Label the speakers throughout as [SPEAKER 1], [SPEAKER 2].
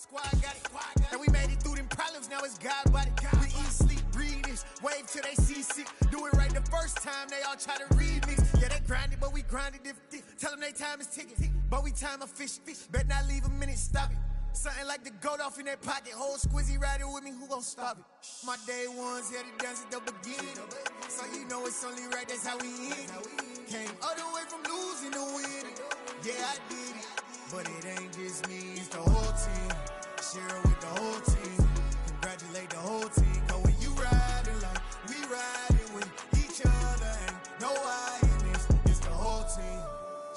[SPEAKER 1] Squad got it. And we made it through them problems, now it's God body. We eat, sleep, breathe this, wave till they see sick. Do it right the first time, they all try to remix. Yeah, they grinded, but we grinded different. Tell them they time is ticking, but we time a fish. Bet not leave a minute, stop it. Something like the goat off in that pocket. Whole squizzy riding with me, who gon' stop it? My day ones here to dance at the beginning. So you know it's only right, that's how we end. Came all the way from losing to winning. Yeah, I did it, but it ain't just me, it's the whole team. Share it with the whole team. Congratulate the whole team. Cause when you riding like we riding with each other, ain't no I in this, it's the whole team.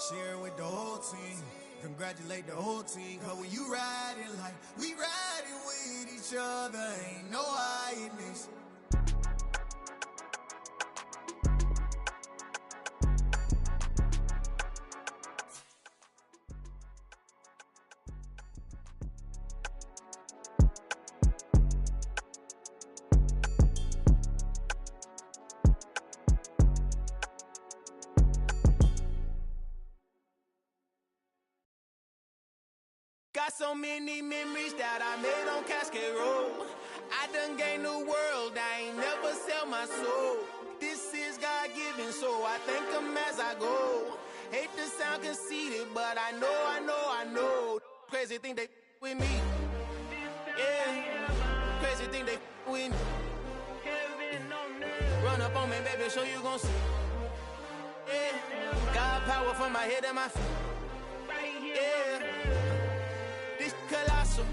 [SPEAKER 1] Share it with the whole team. Congratulate the whole team. Cause when you riding like we riding with each other, ain't no I in this.
[SPEAKER 2] Got so many memories that I made on Cascade Road. I done gained the world, I ain't never sell my soul. This is God-given, so I thank him as I go. Hate to sound conceited, but I know. Crazy thing they with me. Yeah, crazy thing they with me. Run up on me, baby, so you gon' see. Yeah, got power from my head and my feet. Yeah. Colossal,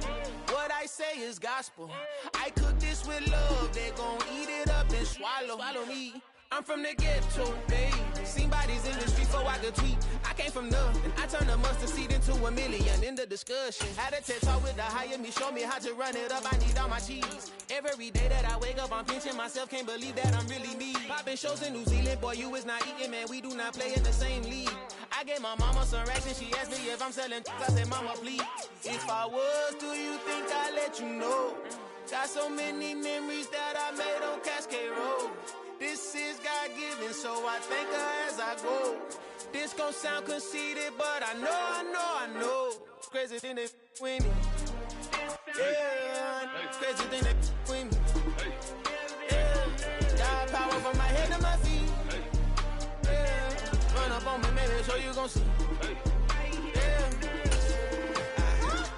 [SPEAKER 2] what I say is gospel. I cook this with love, they gon' eat it up and swallow me. I'm from the ghetto, babe. Seen bodies in the street before I could tweet. I came from nothing, I turned a mustard seed into a million. In the discussion, had a TED talk with the higher me, show me how to run it up, I need all my cheese. Every day that I wake up, I'm pinching myself, can't believe that I'm really me. Popping shows in New Zealand, boy, you is not eating, man, we do not play in the same league. I gave my mama some racks and she asked me if I'm selling. I said, mama, please. If I was, do you think I'd let you know? Got so many memories that I made on Cascade Road. This is God-given, so I thank her as I go. This gon' sound conceited, but I know. Crazy thing they with me. Yeah, crazy thing they with me. Yeah, got power from my head to my feet. Yeah, run up on me, maybe so you gon' see. Yeah.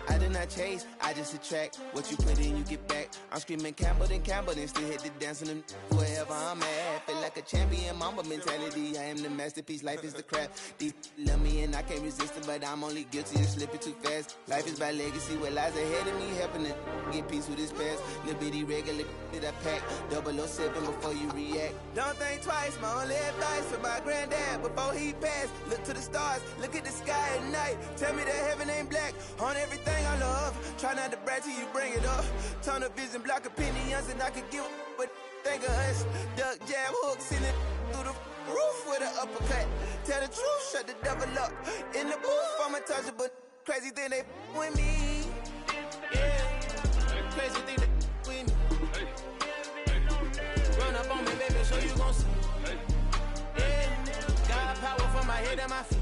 [SPEAKER 2] I did not chase, I just attract. What you put in, you get back. I'm screaming Campbell, then still hit the dance and them wherever I'm at. Feel like a champion, mamba mentality. I am the masterpiece, life is the crap. Deep love me and I can't resist it, but I'm only guilty of slipping too fast. Life is by legacy, what lies ahead of me, helping it get peace with his past. Little bitty regular that I pack, 007 before you react. Don't think twice, my only advice for my granddad before he passed. Look to the stars, look at the sky at night. Tell me that heaven ain't black on everything I love. Try not to brag till you bring it up. Tunnel vision, block opinions, and I could give but think of us. Duck jab hooks in it through the roof with an uppercut. Tell the truth, shut the devil up. In the booth, I'm untouchable. Crazy thing they with me. Yeah, crazy thing they with me. Run up on me, baby, so you gon' see. Yeah, got power from my head and my feet.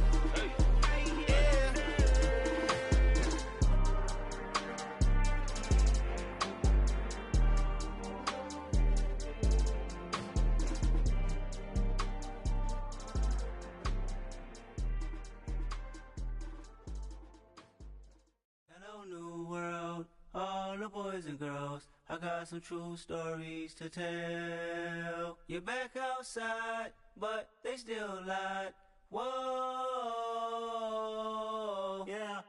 [SPEAKER 3] New world, all the boys and girls, I got some true stories to tell. You're back outside, but they still lied. Whoa, yeah.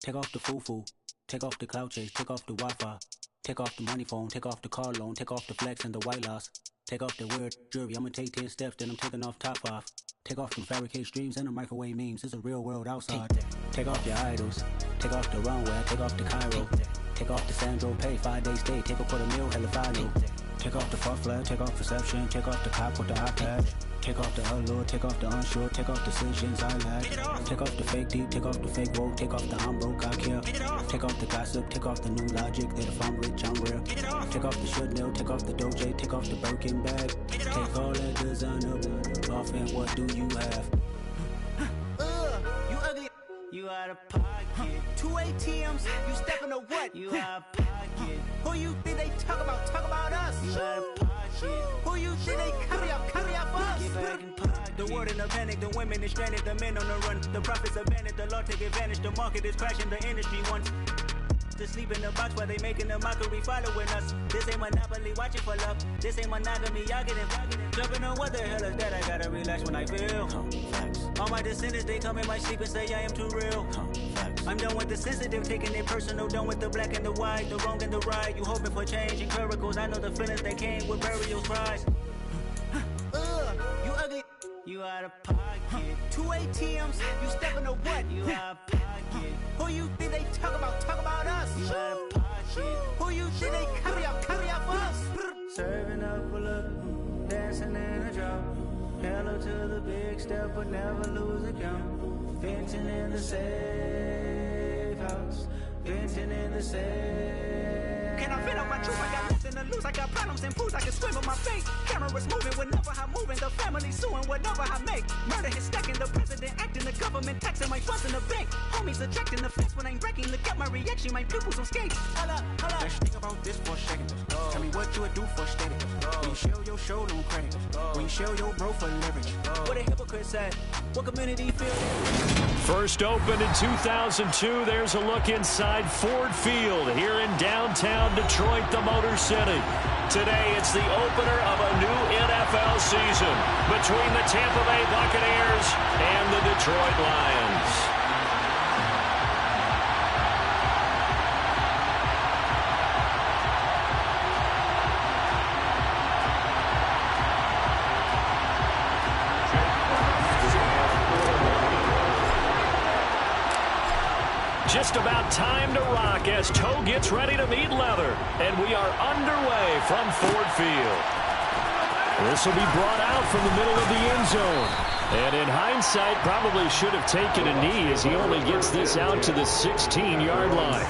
[SPEAKER 4] Take off the foo-foo, take off the cloud chase, take off the Wi-Fi, take off the money phone, take off the car loan, take off the flex and the white loss, take off the weird jewelry, I'ma take 10 steps, then I'm taking off top off. Take off the fabricated streams and the microwave memes. It's a real world outside. Take off your idols. Take off the runway. Take off the Cairo. Take off the Sandro Pay. 5 days stay. Take off for the meal. Hella final. Take off the far flag. Take off perception. Take off the cop with the iPad. Take off the allure. Take off the unsure. Take off decisions I lack. Take off the fake deep. Take off the fake woke. Take off the I'm broke. I care. Take off the gossip. Take off the new logic. That if I'm rich, I'm real. Take off the should know. Take off the Doja. Take off the Birkin bag. Take all that designer off and what do you have?
[SPEAKER 3] You ugly. You out of pocket.
[SPEAKER 4] Two ATMs, you stepping to what?
[SPEAKER 3] You out of pocket.
[SPEAKER 4] Who you think they talk about? Talk about us.
[SPEAKER 3] You out of pocket.
[SPEAKER 4] Who you think they carry up us?
[SPEAKER 3] Get back in pocket.
[SPEAKER 4] The world in a panic, the women is stranded, the men on the run. The profits abandoned, the law take advantage, the market is crashing, the industry wants to sleep in the box while they making a mockery following us. This ain't Monopoly, watching for love. This ain't monogamy, y'all getting jumping on what the hell is that? I gotta relax when I feel. All my descendants, they come in my sleep and say I am too real. I'm done with the sensitive, taking it personal, done with the black and the white, the wrong and the right. You hoping for change and miracles, I know the feelings that came with burial cries. You ugly.
[SPEAKER 3] You out of pocket.
[SPEAKER 4] Two ATMs, you stepping to what?
[SPEAKER 3] You out of pocket.
[SPEAKER 4] Who you think they talk about? Talk about us.
[SPEAKER 3] You out of pocket.
[SPEAKER 4] Who you think they carry up us?
[SPEAKER 3] Serving up a look, dancing in a drop. Hello to the big step, but never lose a count. Venting in the safe house. Venting in the safe.
[SPEAKER 4] Can I fit up my truth? I got nothing to lose. I got problems and fools. I can swim on my face. Cameras moving whenever I'm moving. The family suing whatever I make. Murder is stacking. The president acting. The government taxing my funds in the bank. Homies ejecting the fence when I'm breaking. Look at my reaction. My pupils on skate. Hold up.
[SPEAKER 5] Let's think about this for a second. Tell me what you would do for steady. When you show your show no credit. When you show your bro for leverage.
[SPEAKER 4] What a hypocrite said. What community feel?
[SPEAKER 6] First opened in 2002. There's a look inside Ford Field here in downtown Detroit, the Motor City. Today, it's the opener of a new NFL season between the Tampa Bay Buccaneers and the Detroit Lions. Just about time to rock as toe gets ready to meet leather. And we are underway from Ford Field. This will be brought out from the middle of the end zone. And in hindsight, probably should have taken a knee as he only gets this out to the 16-yard line.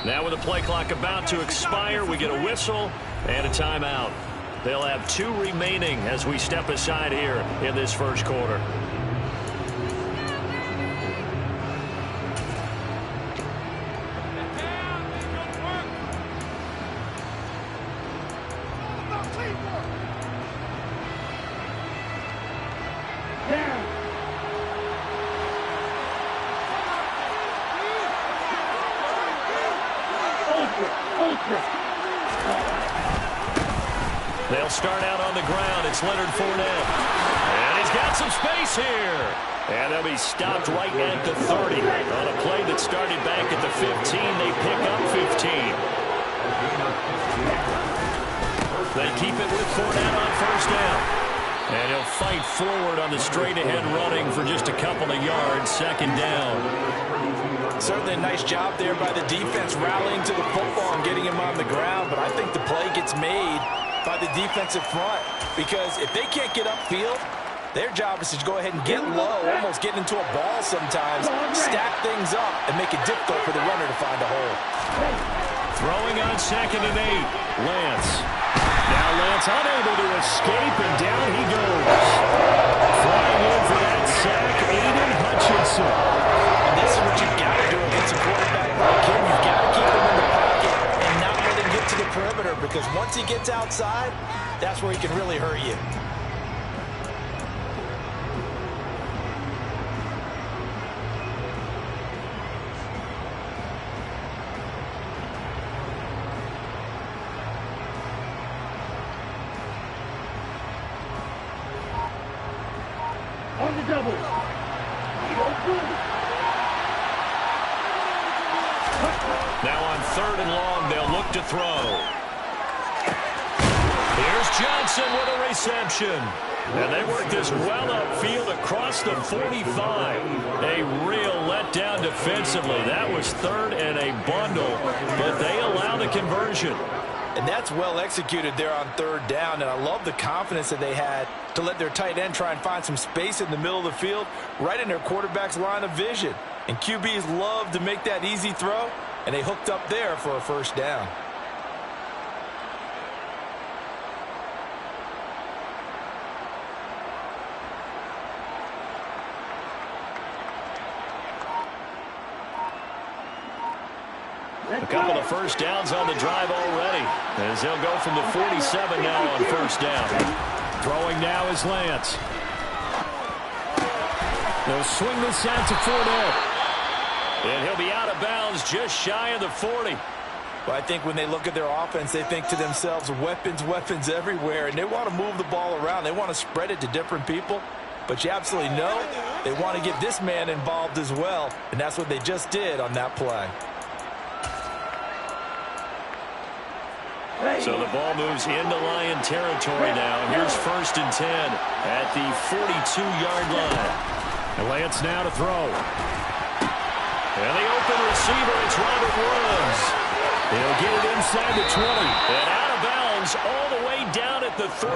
[SPEAKER 6] Now with the play clock about to expire, we get a whistle and a timeout. They'll have 2 remaining as we step aside here in this first quarter. They'll start out on the ground. It's Leonard Fournette. And he's got some space here. And they'll be stopped right at the 30. On a play that started back at the 15, they pick up 15. They keep it with Fournette on first down. And he'll fight forward on the straight-ahead running for just a couple of yards, second down.
[SPEAKER 7] Certainly a nice job there by the defense rallying to the football and getting him on the ground, but I think the play gets made by the defensive front because if they can't get upfield, their job is to go ahead and get low, almost get into a ball sometimes, stack things up, and make it difficult for the runner to find a hole.
[SPEAKER 6] Throwing on 2nd and 8, Lance. Now Lance unable to escape, and down he goes. Flying in for that sack, Aiden Hutchinson.
[SPEAKER 7] And this is what you've got to do against a quarterback like him. You've got to keep him in the pocket and not let him get to the perimeter because once he gets outside, that's where he can really hurt you.
[SPEAKER 8] On the double.
[SPEAKER 6] Now on 3rd and long, they'll look to throw. Here's Johnson with a reception. And they work this well upfield across the 45. A real letdown defensively. That was third and a bundle, but they allow the conversion.
[SPEAKER 7] And that's well executed there on third down, and I love the confidence that they had to let their tight end try and find some space in the middle of the field, right in their quarterback's line of vision. And QBs love to make that easy throw, and they hooked up there for a first down.
[SPEAKER 6] A couple of first downs on the drive already, as they'll go from the 47 now on first down. Throwing now is Lance. They'll swing this out to Fournette. And he'll be out of bounds just shy of the 40.
[SPEAKER 7] Well, I think when they look at their offense, they think to themselves, weapons, weapons everywhere, and they want to move the ball around. They want to spread it to different people. But you absolutely know they want to get this man involved as well, and that's what they just did on that play.
[SPEAKER 6] So the ball moves into Lion territory now. Here's first and 10 at the 42-yard line. And Lance now to throw. And the open receiver, it's Robert Woods. He'll get it inside the 20. And out of bounds all the way down at the 3.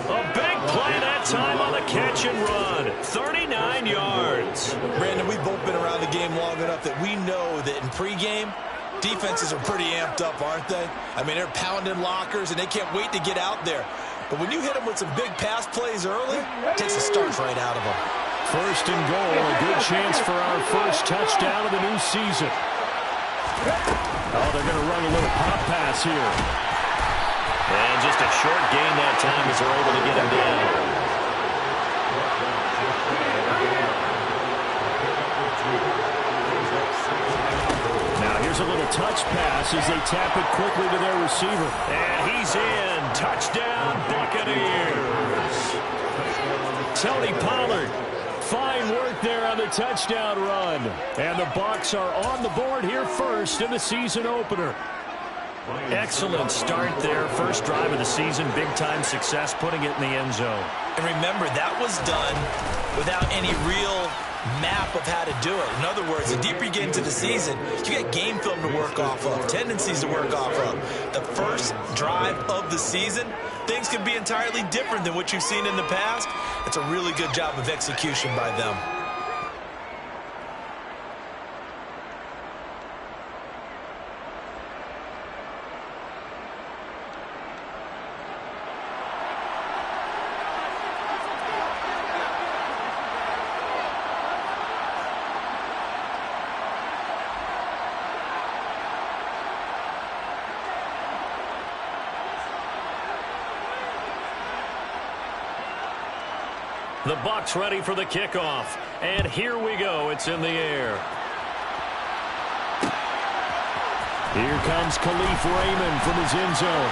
[SPEAKER 6] A big play that time on the catch and run. 39 yards.
[SPEAKER 7] Brandon, we've both been around the game long enough that we know that in pregame, defenses are pretty amped up, aren't they? I mean, they're pounding lockers, and they can't wait to get out there. But when you hit them with some big pass plays early, it takes the starch right out of them.
[SPEAKER 6] First and goal, a good chance for our first touchdown of the new season. Oh, they're going to run a little pop pass here. And just a short gain that time as they're able to get him down. Here's a little touch pass as they tap it quickly to their receiver. And he's in. Touchdown, Buccaneers. Tony Pollard. Fine work there on the touchdown run. And the Bucs are on the board here first in the season opener. Excellent start there. First drive of the season. Big-time success putting it in the end zone.
[SPEAKER 7] And remember, that was done without any real map of how to do it. In other words, the deeper you get into the season, you got game film to work off of, tendencies to work off of. The first drive of the season, things can be entirely different than what you've seen in the past. It's a really good job of execution by them.
[SPEAKER 6] The Bucs ready for the kickoff. And here we go. It's in the air. Here comes Khalif Raymond from his end zone.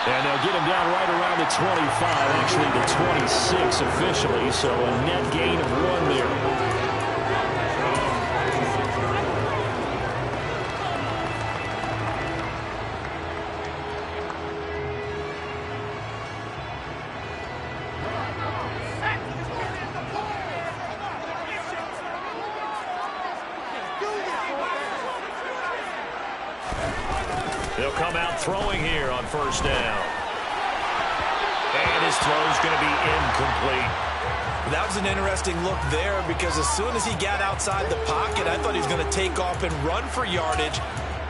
[SPEAKER 6] And they'll get him down right around the 25, actually the 26 officially, so a net gain of 1 there. They'll come out throwing here on first down. And his throw's going to be incomplete.
[SPEAKER 7] That was an interesting look there because as soon as he got outside the pocket, I thought he was going to take off and run for yardage.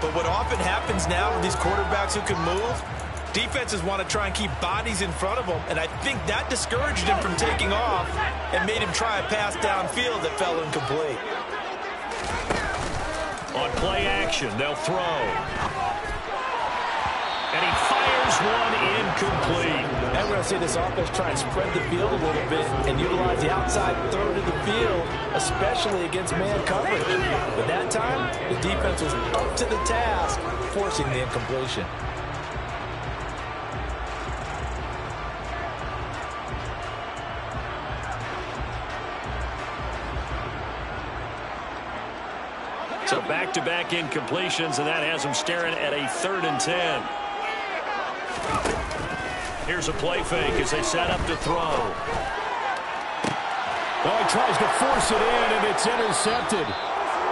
[SPEAKER 7] But what often happens now with these quarterbacks who can move, defenses want to try and keep bodies in front of them, and I think that discouraged him from taking off and made him try a pass downfield that fell incomplete.
[SPEAKER 6] On play action, they'll throw. And he fires one incomplete.
[SPEAKER 7] And we're going to see this offense try and spread the field a little bit and utilize the outside third of the field, especially against man coverage. But that time, the defense was up to the task, forcing the incompletion.
[SPEAKER 6] So back-to-back incompletions, and that has them staring at a 3rd and 10. Here's a play fake as they set up to throw.
[SPEAKER 9] Oh, he tries to force it in, and it's intercepted.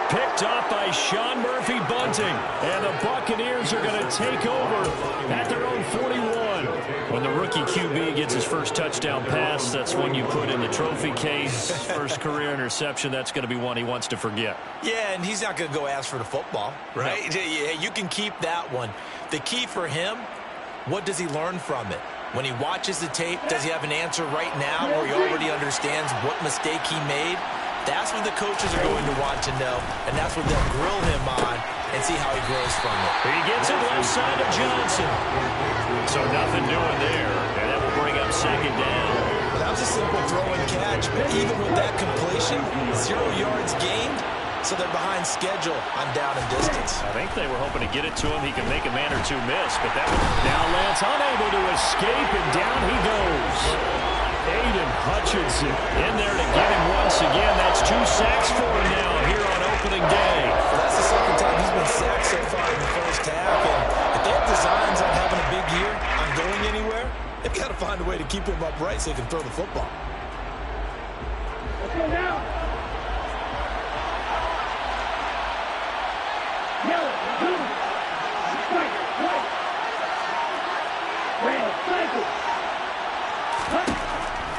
[SPEAKER 6] Picked up by Sean Murphy Bunting. And the Buccaneers are going to take over at their own 41. When the rookie QB gets his first touchdown pass, that's one you put in the trophy case. First career interception, that's going to be one he wants to forget.
[SPEAKER 7] Yeah, and he's not going to go ask for the football, right? No. Yeah, you can keep that one. The key for him, what does he learn from it? When he watches the tape, does he have an answer right now where he already understands what mistake he made? That's what the coaches are going to want to know, and that's what they'll grill him on and see how he grows from it.
[SPEAKER 6] He gets it left side of Johnson. So nothing doing there, and that will bring up second down.
[SPEAKER 7] That was a simple throw and catch, but even with that completion, 0 yards gained, so they're behind schedule on down and distance.
[SPEAKER 6] I think they were hoping to get it to him. He can make a man or two miss, but that was... Now Lance unable to escape, and down he goes. Aiden Hutchinson in there to get him once again. That's 2 sacks for him now here on opening day.
[SPEAKER 7] Well, that's the second time he's been sacked so far in the first half. And if they have designs on having a big year, on going anywhere, they've got to find a way to keep him upright so he can throw the football.
[SPEAKER 8] Let's go now. Yellow, blue, strike, white. Red, cycle.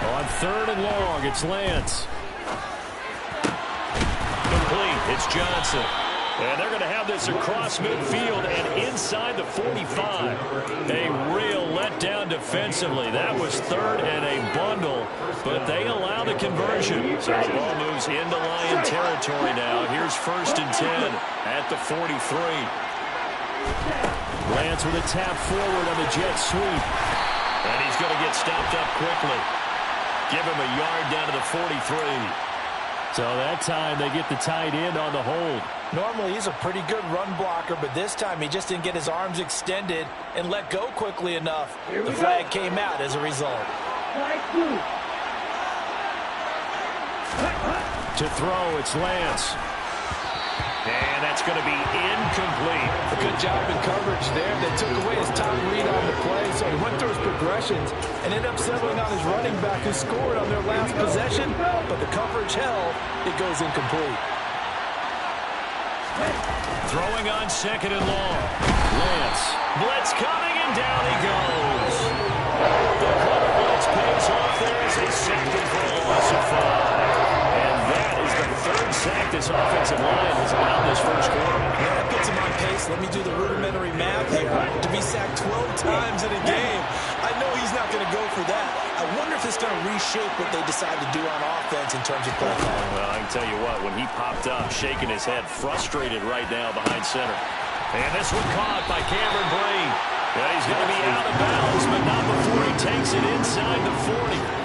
[SPEAKER 6] On third and long, it's Lance. Complete, it's Johnson. And they're going to have this across midfield and inside the 45. A real letdown defensively. That was third and a bundle, but they allow the conversion. So the ball moves into Lion territory now. Here's first and 10 at the 43. Lance with a tap forward on the jet sweep. And he's going to get stopped up quickly. Give him a yard down to the 43. So that time they get the tight end on the hold.
[SPEAKER 7] Normally he's a pretty good run blocker, but this time he just didn't get his arms extended and let go quickly enough. The flag came out as a result.
[SPEAKER 6] To throw, it's Lance. And that's going to be incomplete.
[SPEAKER 9] A good job in coverage there. They took away his top read on the play, so he went through his progressions and ended up settling on his running back who scored on their last possession, but the coverage held. It goes incomplete.
[SPEAKER 6] Throwing on second and long. Lance. Blitz coming, and down he goes. The clever blitz pays off there as they sacked him for a loss of 5. And that is the third sack this offensive line has allowed this first quarter.
[SPEAKER 7] Yeah, that puts him on pace. Let me do the rudimentary math here. To be sacked 12 times in a game, I know he's not going to go for that. I wonder if it's going to reshape what they decide to do on offense in terms of play calling.
[SPEAKER 6] Well, I can tell you what, when he popped up, shaking his head, frustrated right now behind center. And this one caught by Cameron Brain. Yeah, he's going to be out of bounds, but not before he takes it inside the 40.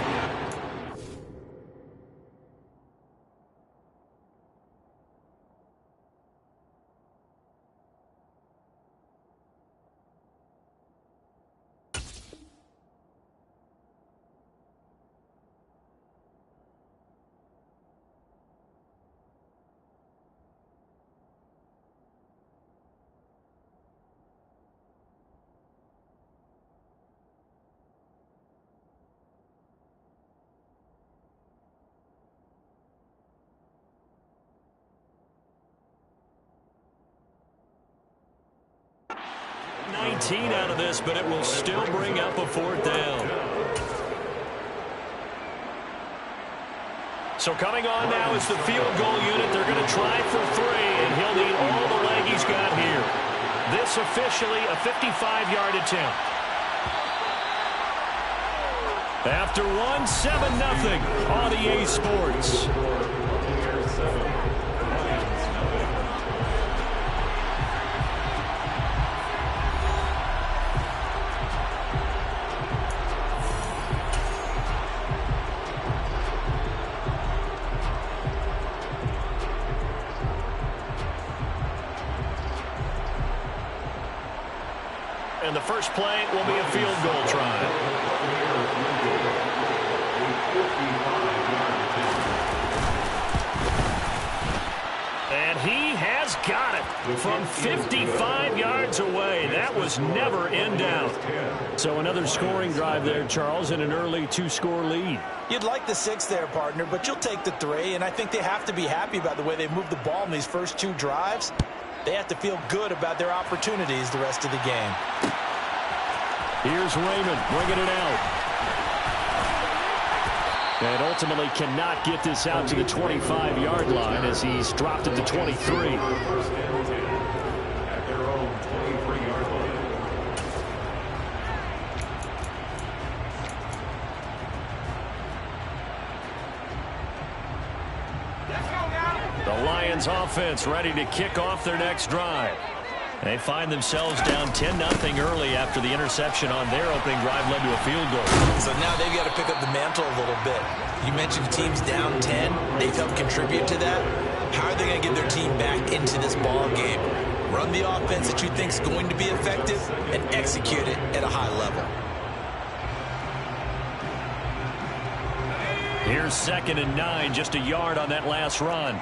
[SPEAKER 6] 19 out of this, but it will still bring up a fourth down. So coming on now is the field goal unit. They're going to try for 3, and he'll need all the leg he's got here. This officially a 55-yard attempt. After 1, 7-0 on EA Sports. And the first play will be a field goal try. And he has has got it from 55 yards away. That was never in doubt. So another scoring drive there, Charles, and an early 2-score lead.
[SPEAKER 7] You'd like the 6 there, partner, but you'll take the 3, and I think they have to be happy about the way they moved the ball in these first 2 drives. They have to feel good about their opportunities the rest of the game.
[SPEAKER 6] Here's Raymond bringing it out. And ultimately cannot get this out to the 25-yard line as he's dropped it to 23. The Lions offense ready to kick off their next drive. They find themselves down 10-0 early after the interception on their opening drive led to a field goal.
[SPEAKER 7] So now they've got to pick up the mantle a little bit. You mentioned the team's down 10. They've helped contribute to that. How are they going to get their team back into this ball game? Run the offense that you think is going to be effective and execute it at a high level.
[SPEAKER 6] Here's 2nd and 9, just a yard on that last run.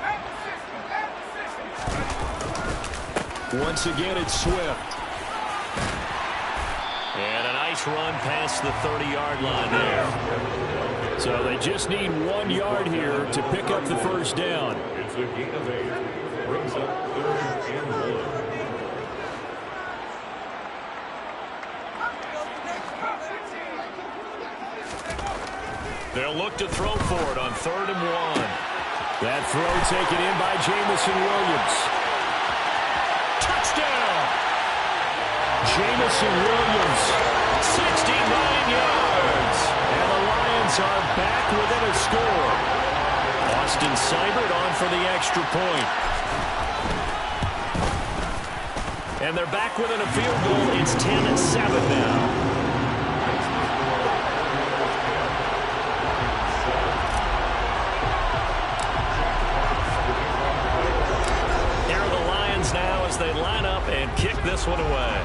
[SPEAKER 6] Once again, it's Swift. And a nice run past the 30-yard line there. So they just need 1 yard here to pick up the first down.
[SPEAKER 10] It's a gain of 8. Brings up 3rd and 1.
[SPEAKER 6] They'll look to throw for it on 3rd and 1. That throw taken in by Jamison Williams. Touchdown! Jamison Williams, 69 yards. And the Lions are back within a score. Austin Seibert on for the extra point. And they're back within a field goal. It's 10-7 now. Now as they line up and kick this one away.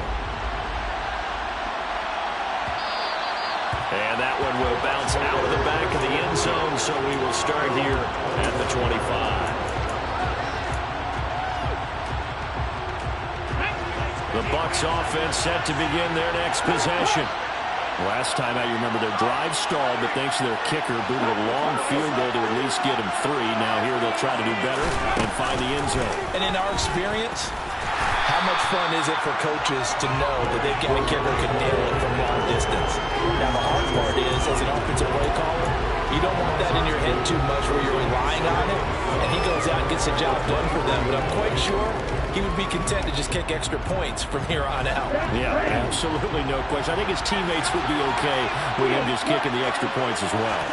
[SPEAKER 6] And that one will bounce out of the back of the end zone, so we will start here at the 25. The Bucs offense set to begin their next possession. Last time out, you remember their drive stalled, but thanks to their kicker, booted a long field goal to at least get them 3. Now here they'll try to do better and find the end zone.
[SPEAKER 7] And in our experience, how much fun is it for coaches to know that they've got a kicker who can nail it from long distance? Now, the hard part is, as an offensive play caller, you don't want that in your head too much where you're relying on it, and he goes out and gets the job done for them. But I'm quite sure he would be content to just kick extra points from here on out.
[SPEAKER 6] Yeah, absolutely no question. I think his teammates would be okay with him just kicking the extra points as well.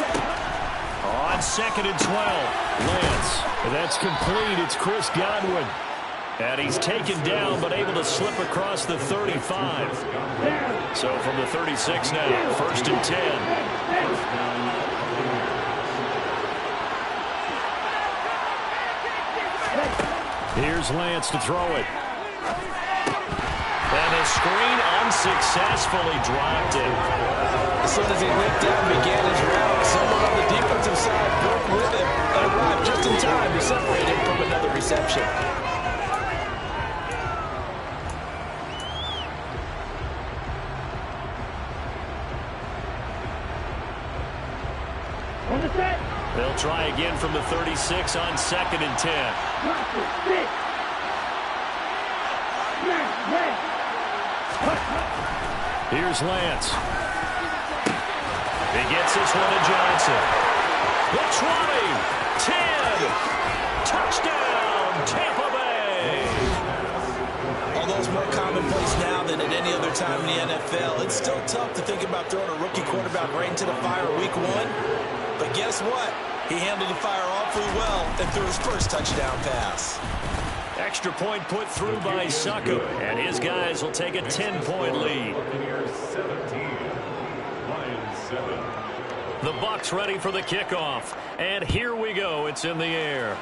[SPEAKER 6] On 2nd and 12, Lance. That's complete. It's Chris Godwin. And he's taken down, but able to slip across the 35. So from the 36 now, 1st and 10. Here's Lance to throw it. And his screen unsuccessfully dropped it.
[SPEAKER 7] As soon as he leaped down and began his route, someone on the defensive side broke with him and arrived just in time to separate him from another reception.
[SPEAKER 6] They'll try again from the 36 on 2nd and 10. Here's Lance. He gets this one to Johnson. The 20, 10, touchdown, Tampa Bay.
[SPEAKER 7] Although it's more commonplace now than at any other time in the NFL, it's still tough to think about throwing a rookie quarterback right into the fire week 1. But guess what? He handled the fire awfully well and threw his first touchdown pass.
[SPEAKER 6] Extra point put through by Succop, and his guys will take a 10-point lead. The Bucs ready for the kickoff, and here we go. It's in the air.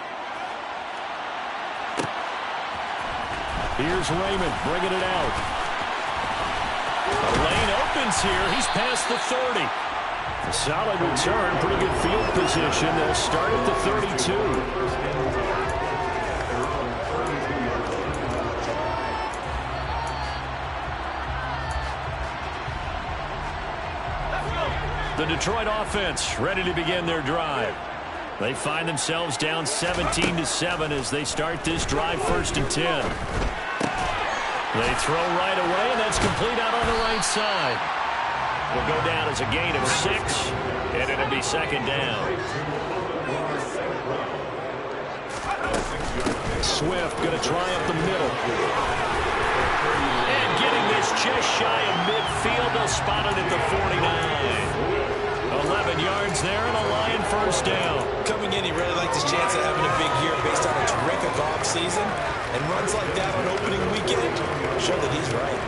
[SPEAKER 6] Here's Raymond bringing it out. The lane opens here. He's past the 30. A solid return, pretty good field position. They'll start at the 32. Detroit offense ready to begin their drive. They find themselves down 17-7 as they start this drive 1st and 10. They throw right away, and that's complete out on the right side. Will go down as a gain of 6, and it'll be 2nd down. Swift going to try up the middle. And getting this just shy of midfield. They'll spot it at the 49. 11 yards there and a Lion 1st down.
[SPEAKER 7] Coming in, he really liked his chance of having a big year based on a terrific offseason. And runs like that on opening weekend show that he's right.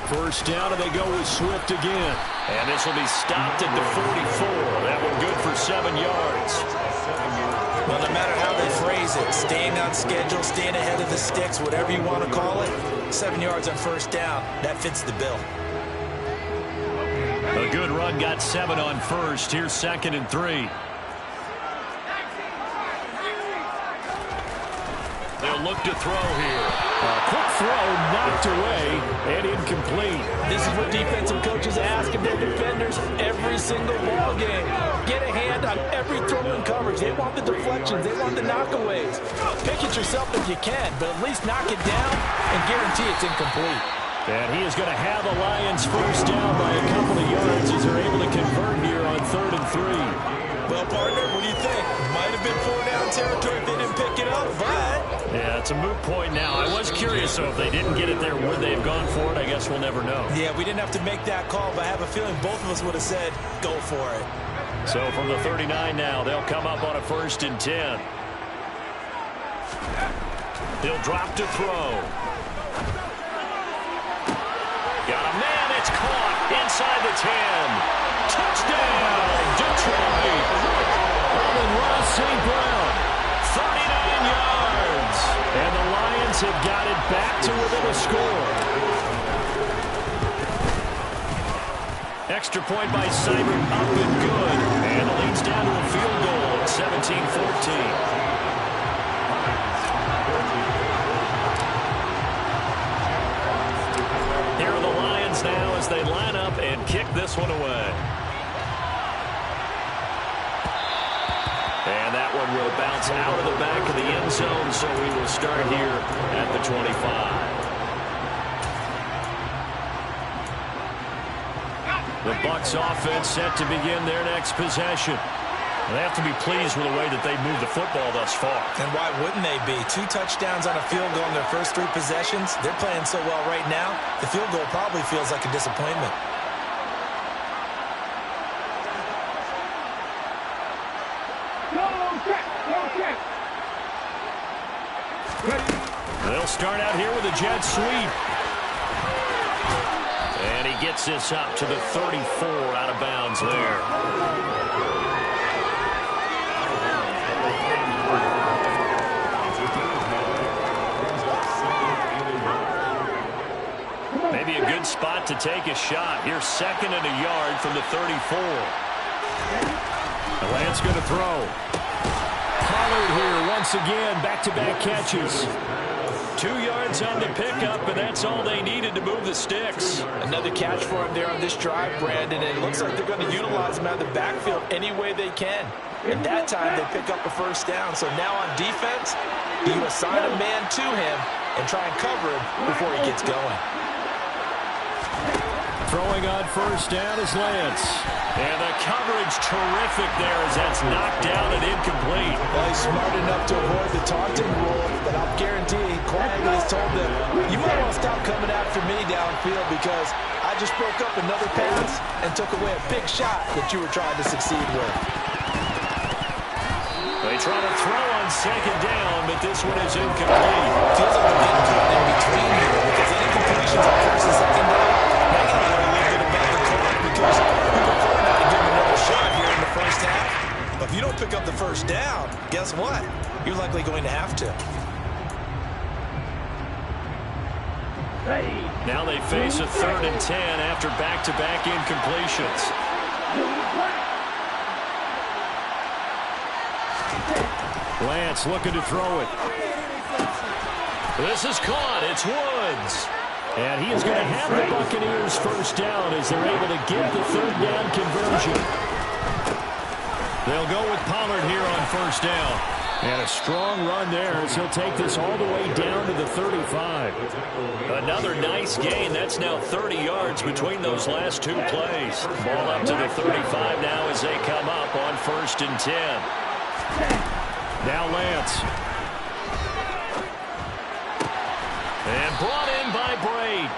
[SPEAKER 6] First down, and they go with Swift again. And this will be stopped at the 44. That one good for 7 yards.
[SPEAKER 7] Well, no matter how they phrase it, staying on schedule, staying ahead of the sticks, whatever you want to call it, 7 yards on 1st down, that fits the bill.
[SPEAKER 6] A good run got 7 on 1st. Here's 2nd and 3. They'll look to throw here. A quick throw knocked away and incomplete.
[SPEAKER 9] This is what defensive coaches ask of their defenders every single ball game. Get a hand on every throw in coverage. They want the deflections. They want the knockaways. Pick it yourself if you can, but at least knock it down and guarantee it's incomplete.
[SPEAKER 6] And he is going to have the Lions 1st down by a couple of yards as they're able to convert here on 3rd and 3.
[SPEAKER 7] Well, partner, what do you think? Might have been 4-down territory if they didn't pick it up, but...
[SPEAKER 6] Yeah, it's a moot point now. I was curious, so if they didn't get it there, would they have gone for it? I guess we'll never know.
[SPEAKER 7] Yeah, we didn't have to make that call, but I have a feeling both of us would have said, go for it.
[SPEAKER 6] So from the 39 now, they'll come up on a 1st and 10. He'll drop to throw. Got a man, it's caught inside the 10. Touchdown, Detroit. Ross St. Brown, 39 yards. And the Lions have got it back to within a score. Extra point by Seibert, up and good. And it leads down to a field goal at 17-14. Now as they line up and kick this one away. And that one will bounce out of the back of the end zone, so we will start here at the 25. The Bucs offense set to begin their next possession. They have to be pleased with the way that they've moved the football thus far.
[SPEAKER 7] And why wouldn't they be? 2 touchdowns on a field goal in their first 3 possessions. They're playing so well right now, the field goal probably feels like a disappointment.
[SPEAKER 6] They'll start out here with a jet sweep. And he gets this up to the 34 out of bounds there. Maybe a good spot to take a shot. Here's 2nd and a yard from the 34. The Lance going to throw. Pollard here once again, back-to-back catches. 2 yards on the pickup, and that's all they needed to move the sticks.
[SPEAKER 9] Another catch for him there on this drive, Brandon, and it looks like they're going to utilize him out of the backfield any way they can. And that time, they pick up a 1st down. So now on defense, you assign a man to him and try and cover him before he gets going.
[SPEAKER 6] Throwing on 1st down is Lance. And the coverage terrific there as that's knocked down and incomplete.
[SPEAKER 9] Well, he's smart enough to avoid the taunting rule, but I'll guarantee he quietly has told them, you might want to stop coming after me downfield because I just broke up another pass and took away a big shot that you were trying to succeed with.
[SPEAKER 6] They try to throw on 2nd down, but this one is incomplete.
[SPEAKER 7] Feels like they're getting caught in between here because any completions on 1st and 2nd down, they're going to learn a little bit about the clock because we prefer not to give them another shot here in the 1st half. But if you don't pick up the 1st down, guess what? You're likely going to have to.
[SPEAKER 6] Now they face a 3rd and 10 after back-to-back incompletions. Lance looking to throw it. This is caught. It's Woods. And he is going to have the Buccaneers first down as they're able to get the third down conversion. They'll go with Pollard here on first down. And a strong run there as he'll take this all the way down to the 35. Another nice gain. That's now 30 yards between those last two plays. Ball up to the 35 now as they come up on 1st and 10. Now Lance. And brought in by Braid.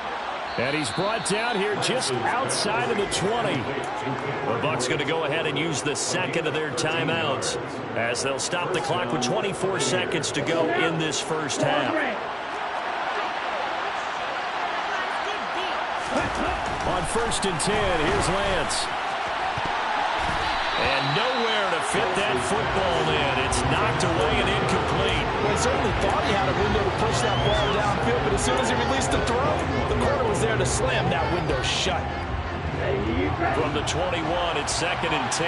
[SPEAKER 6] And he's brought down here just outside of the 20. The Bucs going to go ahead and use the second of their timeouts as they'll stop the clock with 24 seconds to go in this first half. On 1st and 10, here's Lance. And nowhere to fit that football in. It's knocked away and incomplete.
[SPEAKER 9] Well, he certainly thought he had a window to push that ball downfield, but as soon as he released the throw, the corner was there to slam that window shut.
[SPEAKER 6] From the 21, it's 2nd and 10.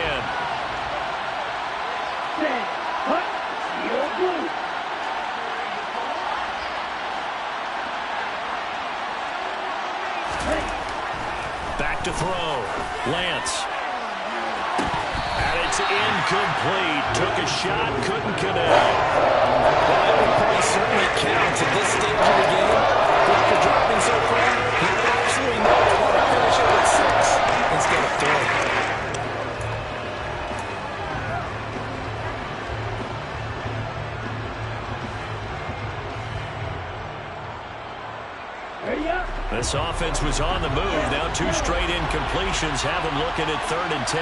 [SPEAKER 6] Back to throw. Lance. And it's incomplete. Took a shot, couldn't connect.
[SPEAKER 9] Well, every play certainly counts at this stage of the game. But after dropping so far, you absolutely know they want to finish it with 6 instead of 3.
[SPEAKER 6] This offense was on the move. Now 2 straight incompletions have them looking at 3rd and 10.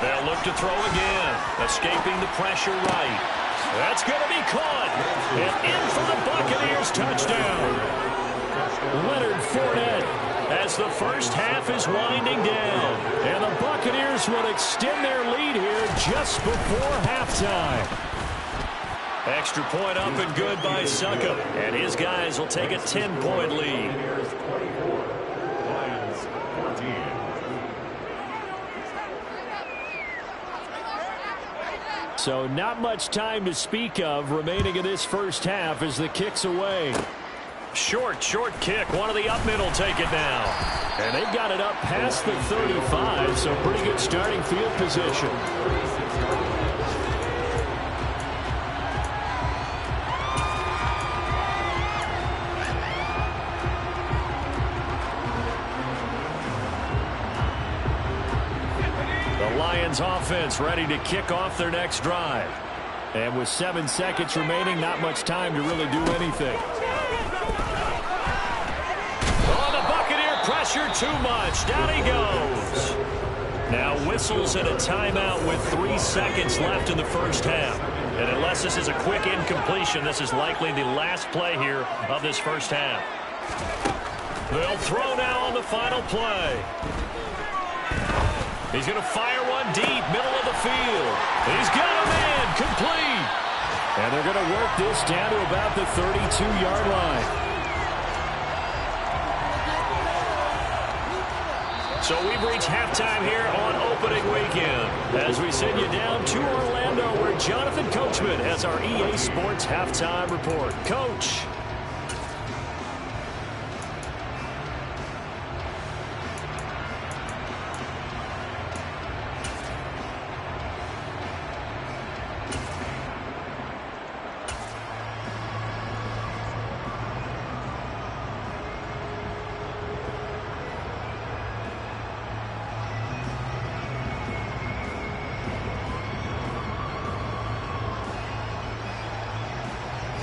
[SPEAKER 6] They'll look to throw again. Escaping the pressure right. That's going to be caught. And in for the Buccaneers touchdown. Leonard Fournette as the first half is winding down. And the Buccaneers will extend their lead here just before halftime. Extra point up and good by Succop. And his guys will take a 10-point lead. So not much time to speak of remaining in this first half as the kick's away. Short kick. One of the up middle take it now. And they've got it up past the 35, so pretty good starting field position. Offense ready to kick off their next drive. And with 7 seconds remaining, not much time to really do anything. Oh, the Buccaneer pressure too much. Down he goes. Now whistles and a timeout with 3 seconds left in the first half. And unless this is a quick incompletion, this is likely the last play here of this first half. They'll throw now on the final play. He's going to fire one deep, middle of the field. He's got him in, complete. And they're going to work this down to about the 32-yard line. So we've reached halftime here on opening weekend as we send you down to Orlando where Jonathan Coachman has our EA Sports halftime report. Coach.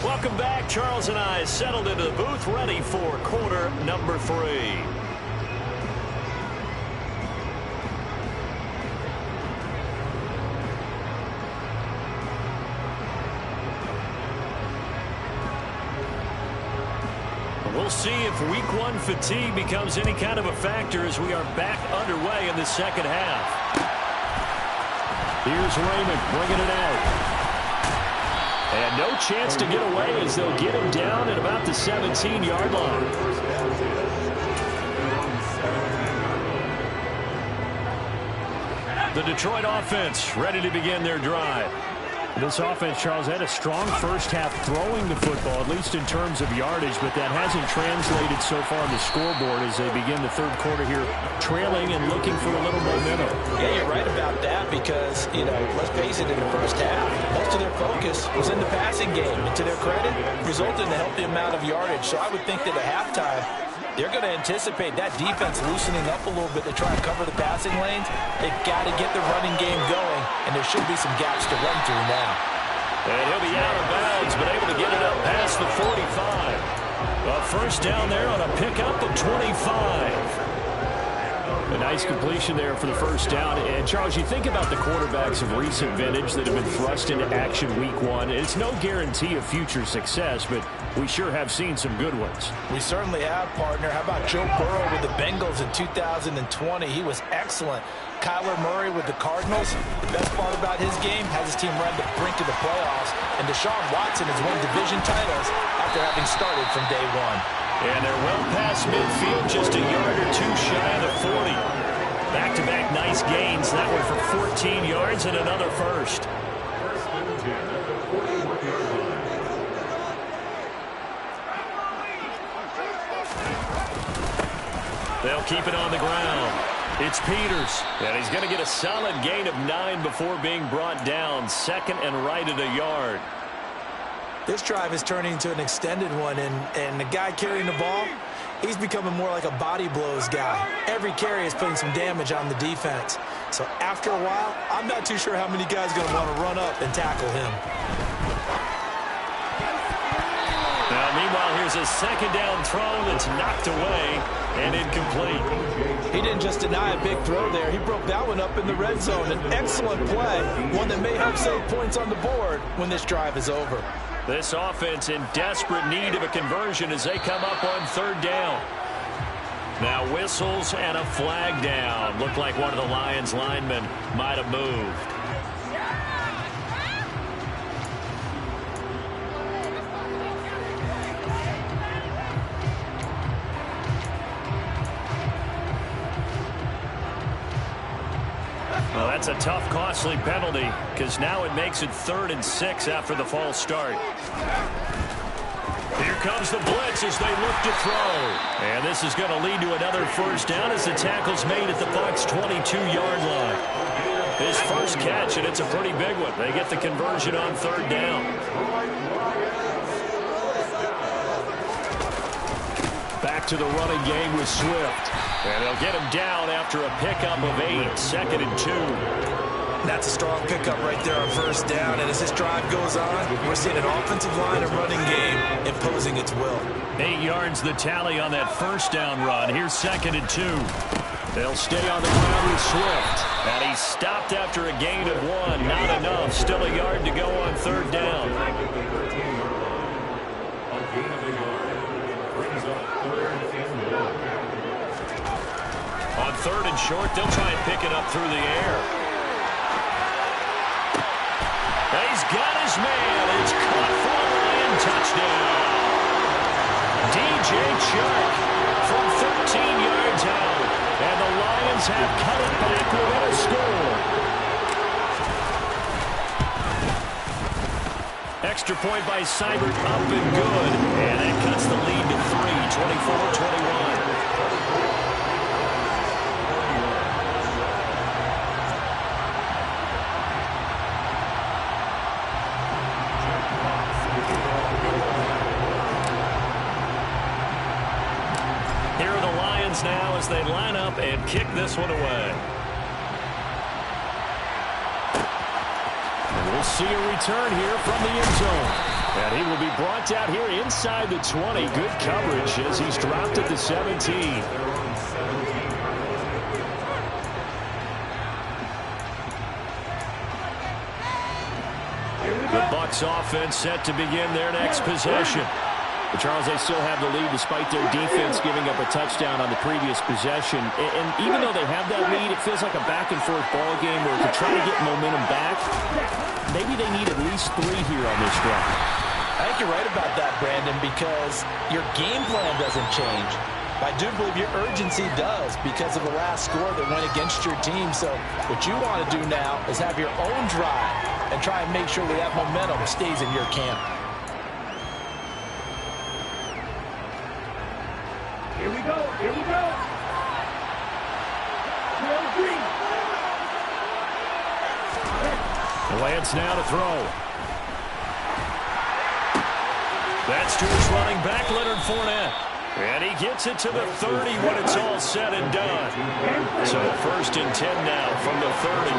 [SPEAKER 6] Welcome back. Charles and I settled into the booth ready for quarter number 3. We'll see if week 1 fatigue becomes any kind of a factor as we are back underway in the second half. Here's Raymond bringing it out. And no chance to get away as they'll get him down at about the 17-yard line. The Detroit offense ready to begin their drive.
[SPEAKER 11] This offense, Charles, had a strong first half throwing the football, at least in terms of yardage, but that hasn't translated so far on the scoreboard as they begin the third quarter here, trailing and looking for a little momentum.
[SPEAKER 7] Yeah, you're right about that because, let's face it, in the first half, most of their focus was in the passing game. And to their credit, resulted in a healthy amount of yardage. So I would think that at halftime, they're going to anticipate that defense loosening up a little bit to try and cover the passing lanes. They've got to get the running game going, and there should be some gaps to run through now.
[SPEAKER 6] And he'll be out of bounds, but able to get it up past the 45. A first down there on a pickup of 25.
[SPEAKER 11] A nice completion there for the first down. And, Charles, you think about the quarterbacks of recent vintage that have been thrust into action week one. It's no guarantee of future success, but we sure have seen some good ones.
[SPEAKER 7] We certainly have, partner. How about Joe Burrow with the Bengals in 2020? He was excellent. Kyler Murray with the Cardinals. The best part about his game has his team run the brink of the playoffs. And Deshaun Watson has won division titles after having started from day one.
[SPEAKER 6] And they're well past midfield, just a yard or two shy of the 40. Back-to-back nice gains. That one for 14 yards and another first. They'll keep it on the ground. It's Peters, and he's going to get a solid gain of 9 before being brought down. Second and right at a yard.
[SPEAKER 7] This drive is turning into an extended one, and the guy carrying the ball, he's becoming more like a body blows guy. Every carry is putting some damage on the defense. So after a while, I'm not too sure how many guys are going to want to run up and tackle him.
[SPEAKER 6] Now, meanwhile, here's a second down throw that's knocked away and incomplete.
[SPEAKER 7] He didn't just deny a big throw there. He broke that one up in the red zone. An excellent play, one that may help save points on the board when this drive is over.
[SPEAKER 6] This offense in desperate need of a conversion as they come up on third down. Now whistles and a flag down. Looked like one of the Lions linemen might have moved. Well, that's a tough, costly penalty because now it makes it 3rd and 6 after the false start. Here comes the blitz as they look to throw. And this is going to lead to another first down as the tackle's made at the Bucs' 22-yard line. His first catch, and it's a pretty big one. They get the conversion on third down. Back to the running game with Swift. And they'll get him down after a pickup of 8, 2nd and 2.
[SPEAKER 7] That's a strong pickup right there on first down. And as this drive goes on, we're seeing an offensive line and running game imposing its will.
[SPEAKER 6] 8 yards the tally on that first down run. Here's 2nd and 2. They'll stay on the ground with Swift. And he's stopped after a gain of 1. Not enough. Still a yard to go on third down. On third and short, they'll try and pick it up through the air. He's got his man. It's caught for a Lion touchdown. DJ Chark from 13 yards out. And the Lions have cut it back within a score. Extra point by Seibert up and good. And that cuts the lead to 3, 24-21. Now as they line up and kick this one away. And we'll see a return here from the end zone. And he will be brought down here inside the 20. Good coverage as he's dropped at the 17. The Bucs offense set to begin their next possession. But Charles, they still have the lead despite their defense giving up a touchdown on the previous possession. And even though they have that lead, it feels like a back-and-forth ball game where to try to get momentum back, maybe they need at least 3 here on this drive.
[SPEAKER 7] I think you're right about that, Brandon, because your game plan doesn't change.
[SPEAKER 9] I do believe your urgency does because of the last score that went against your team. So what you want to do now is have your own drive and try and make sure that momentum stays in your camp.
[SPEAKER 8] Here we go. Here we go. 12-3.
[SPEAKER 6] Lance now to throw. That's to his running back, Leonard Fournette. And he gets it to the 30 when it's all said and done. So 1st and 10 now from the 30.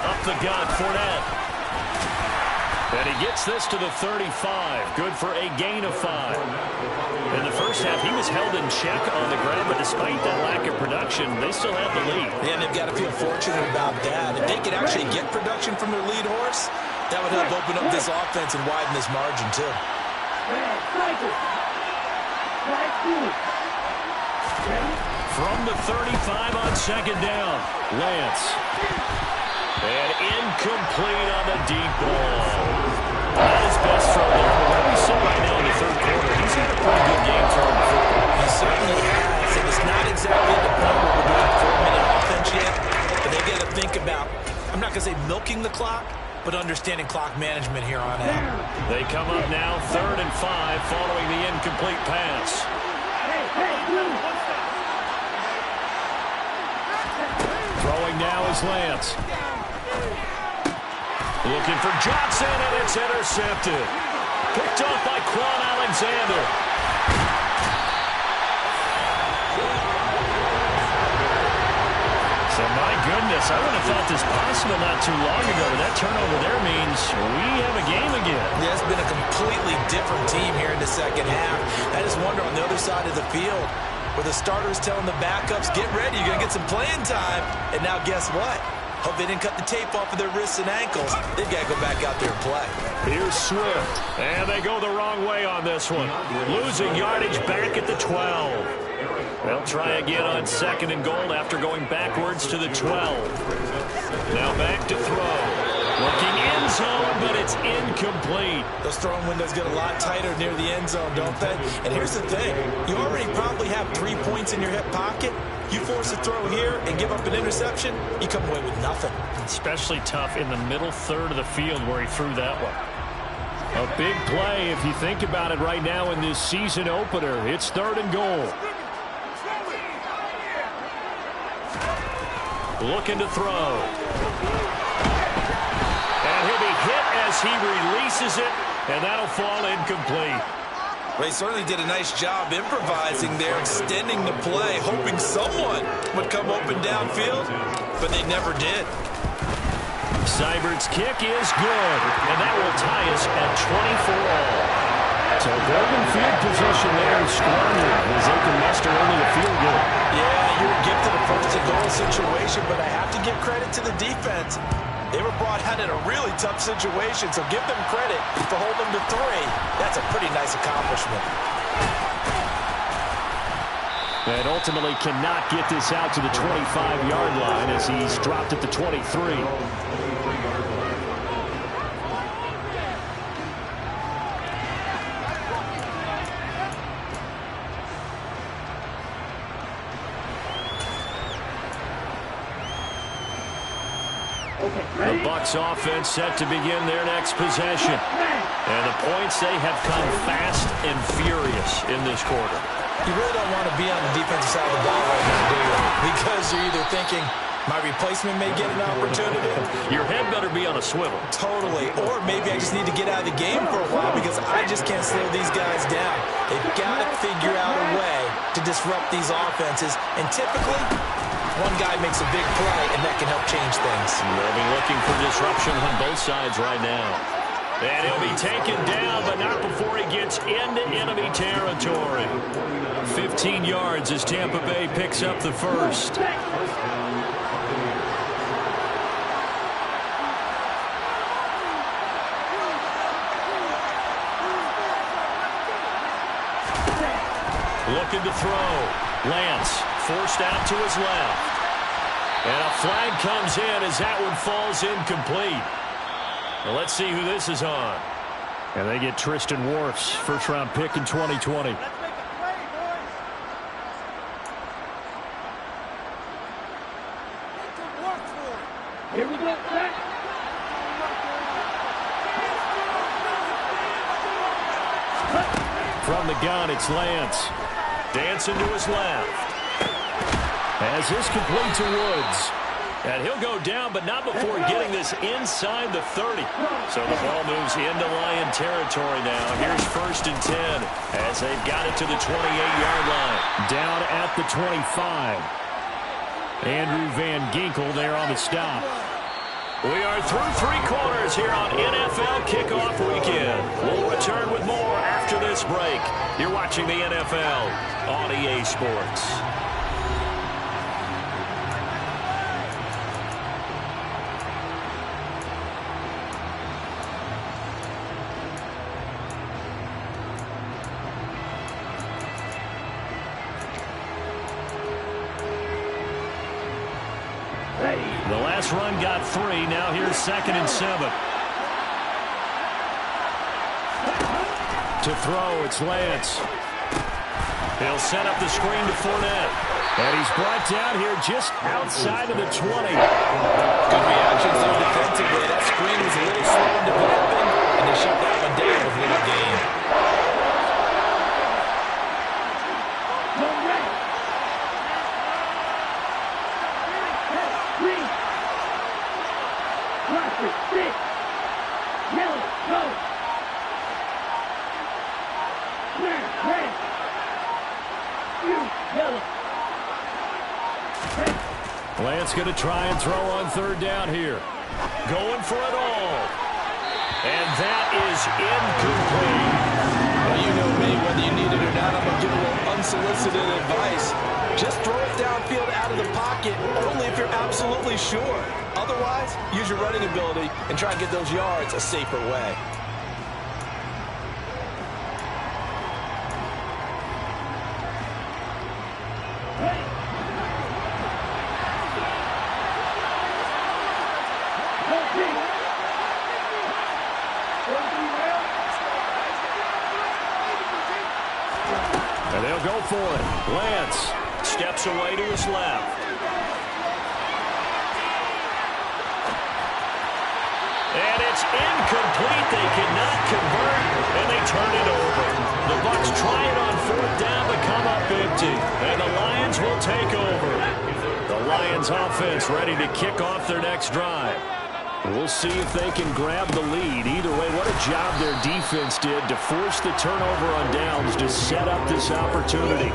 [SPEAKER 6] Up the gut, Fournette. And he gets this to the 35. Good for a gain of 5. In the first half, he was held in check on the ground, but despite that lack of production, they still have the lead.
[SPEAKER 9] Yeah, and they've got to feel fortunate about that. If they could actually get production from their lead horse, that would help open up this offense and widen this margin, too.
[SPEAKER 6] From the 35 on 2nd down, Lance. And incomplete on the deep ball. Not his best throw there, but what we saw right now in the 3rd quarter, he's had a pretty good game throwing the football.
[SPEAKER 9] He certainly has, and it's not exactly at the point where we're doing 4-minute offense yet, but they've got to think about, I'm not going to say milking the clock, but understanding clock management here on out.
[SPEAKER 6] They come up now 3rd and 5 following the incomplete pass. Throwing now is Lance. Looking for Johnson, and it's intercepted. Picked off by Quan Alexander. So, my goodness, I would have thought this possible not too long ago, but that turnover there means we have a game again.
[SPEAKER 9] Yeah, it's been a completely different team here in the 2nd half. I just wonder on the other side of the field, where the starters telling the backups, get ready, you're going to get some playing time. And now guess what? Hope they didn't cut the tape off of their wrists and ankles. They've got to go back out there and play.
[SPEAKER 6] Here's Swift. And they go the wrong way on this one. Losing yardage back at the 12. They'll try again on 2nd and goal after going backwards to the 12. Now back to throw. Looking end zone, but it's incomplete.
[SPEAKER 9] Those throwing windows get a lot tighter near the end zone, don't they? And here's the thing. You already probably have 3 points in your hip pocket. You force a throw here and give up an interception, you come away with nothing.
[SPEAKER 6] Especially tough in the middle 3rd of the field where he threw that one. A big play if you think about it right now in this season opener. It's 3rd and goal. Looking to throw. And he'll be hit as he releases it, and that'll fall incomplete.
[SPEAKER 9] They certainly did a nice job improvising there, extending the play, hoping someone would come open downfield, but they never did.
[SPEAKER 6] Seibert's kick is good, and that will tie us at 24-all. So golden field position there is squandered as they can muster only a field goal.
[SPEAKER 9] Yeah, you're gifted a first-and-goal situation, but I have to give credit to the defense. They were brought out in a really tough situation, so give them credit for holding them to 3. That's a pretty nice accomplishment.
[SPEAKER 6] And ultimately cannot get this out to the 25-yard line as he's dropped at the 23. The Bucs offense set to begin their next possession. And the points, they have come fast and furious in this quarter.
[SPEAKER 9] You really don't want to be on the defensive side of the ball right now, do you? Because you're either thinking, my replacement may get an opportunity.
[SPEAKER 6] Your head better be on a swivel.
[SPEAKER 9] Totally. Or maybe I just need to get out of the game for a while because I just can't slow these guys down. They've got to figure out a way to disrupt these offenses. And typically, one guy makes a big play, and that can help change things.
[SPEAKER 6] They'll be looking for disruption on both sides right now. And he'll be taken down, but not before he gets into enemy territory. 15 yards as Tampa Bay picks up the first. Looking to throw. Lance forced out to his left. And a flag comes in as that one falls incomplete. Well, let's see who this is on. And they get Tristan Wirfs, first-round pick in 2020.
[SPEAKER 8] Here we go, set.
[SPEAKER 6] From the gun, it's Lance. Dancing to his left. As this complete to Woods. And he'll go down, but not before getting this inside the 30. So the ball moves into Lion territory now. Here's 1st and 10 as they've got it to the 28-yard line. Down at the 25. Andrew Van Ginkel there on the stop. We are through 3 quarters here on NFL Kickoff Weekend. We'll return with more after this break. You're watching the NFL on EA Sports. The last run got 3. Now here's 2nd and 7. To throw, it's Lance. He'll set up the screen to Fournette. And he's brought down here just outside of the 20.
[SPEAKER 7] Good reaction so defensively. That screen was a little slow in developing, and they shut that one down with little gain.
[SPEAKER 6] Lance going to try and throw on 3rd down here. Going for it all. And that is incomplete.
[SPEAKER 7] Well, you know me, whether you need it or not, I'm going to give a little unsolicited advice. Just throw it downfield out of the pocket, only if you're absolutely sure. Otherwise, use your running ability and try and get those yards a safer way.
[SPEAKER 6] And they'll go for it. Lance steps away to his left. And it's incomplete. They cannot convert, and they turn it over. The Bucs try it on 4th down, but come up empty. And the Lions will take over. The Lions offense ready to kick off their next drive. We'll see if they can grab the lead. Either way, what a job their defense did to force the turnover on downs to set up this opportunity.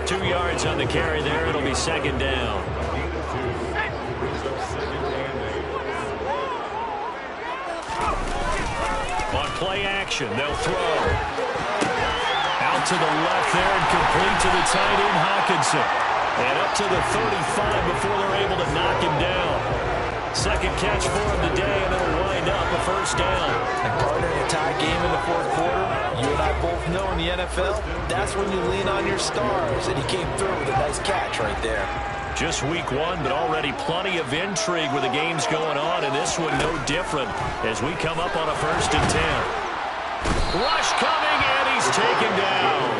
[SPEAKER 6] 2 yards on the carry there. It'll be 2nd down. On play action, they'll throw. Out to the left there and complete to the tight end, Hawkinson. And up to the 35 before they're able to knock him down. 2nd catch for him today, and it'll wind up a 1st down.
[SPEAKER 7] And partner, in a tie game in the 4th quarter, you and I both know in the NFL, that's when you lean on your stars, and he came through with a nice catch right there.
[SPEAKER 6] Just week 1, but already plenty of intrigue with the games going on, and this one no different as we come up on a 1st and 10. Rush coming, and he's taken down.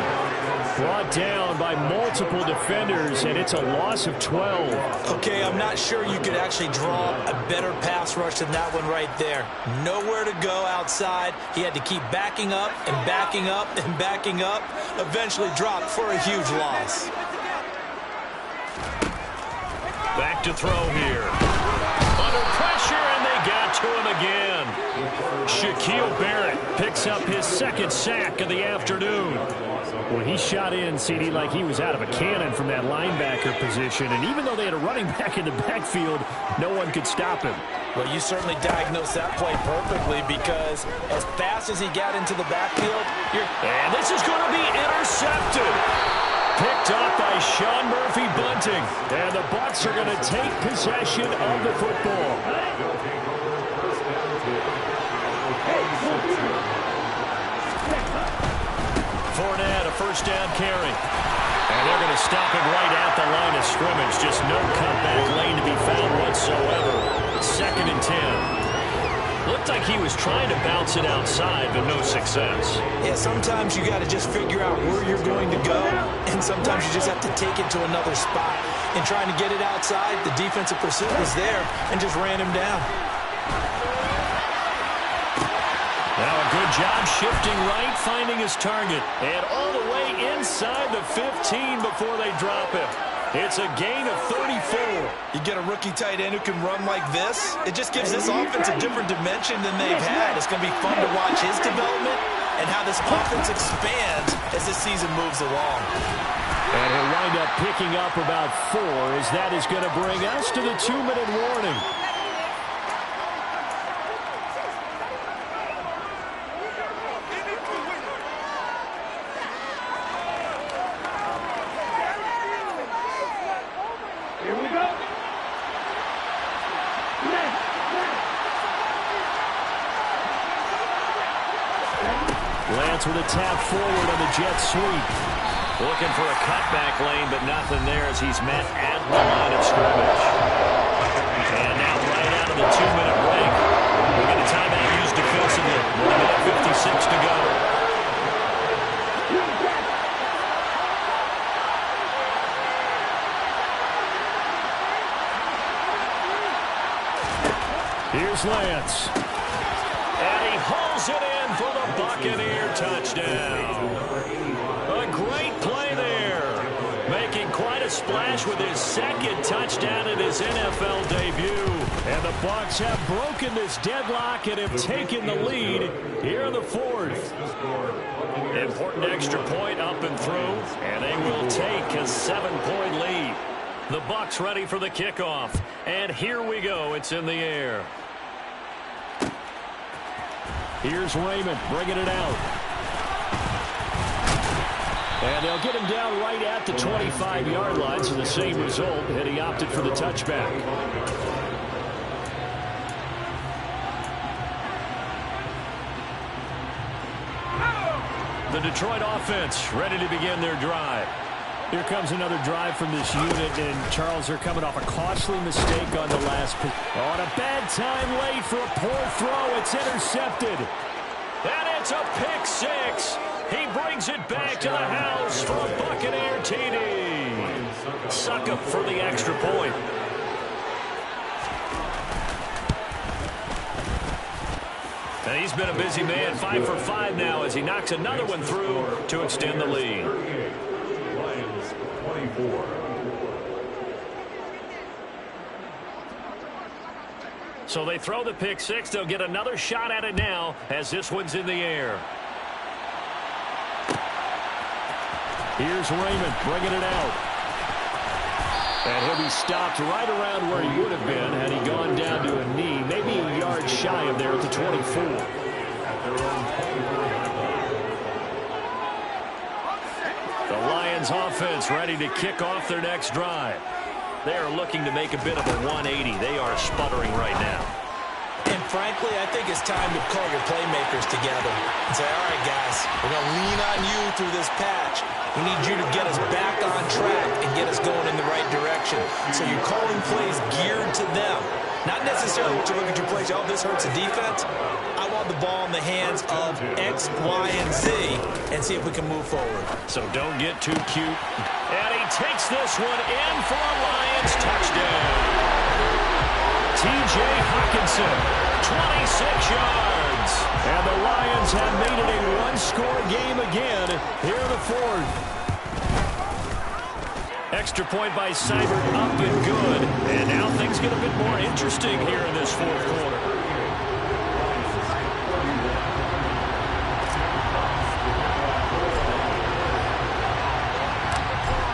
[SPEAKER 6] Brought down by multiple defenders, and it's a loss of 12.
[SPEAKER 7] Okay, I'm not sure you could actually draw a better pass rush than that one right there. Nowhere to go outside. He had to keep backing up and backing up and backing up. Eventually dropped for a huge loss.
[SPEAKER 6] Back to throw here. Under pressure, and they got to him again. Shaquille Barrett picks up his 2nd sack of the afternoon. Well, he shot in, CD, like he was out of a cannon from that linebacker position. And even though they had a running back in the backfield, no one could stop him.
[SPEAKER 7] Well, you certainly diagnosed that play perfectly because as fast as he got into the backfield,
[SPEAKER 6] and this is going to be intercepted. Picked up by Sean Murphy-Bunting. And the Bucs are going to take possession of the football. Fournette, a 1st down carry. And they're going to stop him right at the line of scrimmage. Just no cutback lane to be found whatsoever. 2nd and 10. Looked like he was trying to bounce it outside, but no success.
[SPEAKER 7] Yeah, sometimes you got to just figure out where you're going to go, and sometimes you just have to take it to another spot. In trying to get it outside, the defensive pursuit was there and just ran him down.
[SPEAKER 6] Now a good job shifting right, finding his target. And all the way inside the 15 before they drop him. It's a gain of 34.
[SPEAKER 7] You get a rookie tight end who can run like this, it just gives this offense a different dimension than they've had. It's going to be fun to watch his development and how this offense expands as this season moves along.
[SPEAKER 6] And he'll wind up picking up about 4 as that is going to bring us to the 2-minute warning. With a tap forward on the jet sweep. Looking for a cutback lane, but nothing there as he's met at the line of scrimmage. And now right out of the 2-minute break, we get a timeout used defensively with a minute 56 to go. Here's Lance. And he hauls it in for the Buccaneer touchdown. A great play there. Making quite a splash with his second touchdown in his NFL debut. And the Bucs have broken this deadlock and have taken the lead here in the 4th. Important extra point up and through, and they will take a 7-point lead. The Bucs ready for the kickoff. And here we go. It's in the air. Here's Raymond bringing it out. And they'll get him down right at the 25-yard line, so the same result, and he opted for the touchback. The Detroit offense ready to begin their drive. Here comes another drive from this unit, and Charles, are coming off a costly mistake on the last pick. On a bad time late for a poor throw. It's intercepted. And it's a pick 6. He brings it back to the house for a Buccaneer TD. Suck up for the extra point. And he's been a busy man, 5 for 5 now as he knocks another one through to extend the lead.
[SPEAKER 10] Lions 24.
[SPEAKER 6] So they throw the pick 6. They'll get another shot at it now as this one's in the air. Here's Raymond bringing it out. And he'll be stopped right around where he would have been had he gone down to a knee, maybe a yard shy of there at the 24. The Lions offense ready to kick off their next drive. They are looking to make a bit of a 180. They are sputtering right now.
[SPEAKER 7] And frankly, I think it's time to call your playmakers together and say, all right, guys, we're going to lean on you through this patch. We need you to get us back on track and get us going in the right direction. So you're calling plays geared to them. Not necessarily to look at your plays, oh, this hurts the defense. I want the ball in the hands of X, Y, and Z and see if we can move forward.
[SPEAKER 6] So don't get too cute. And he takes this one in for a Lions touchdown. T.J. Hawkinson, 26 yards. And the Lions have made it a one-score game again here in the 4th. Extra point by Seibert up and good. And now things get a bit more interesting here in this 4th quarter.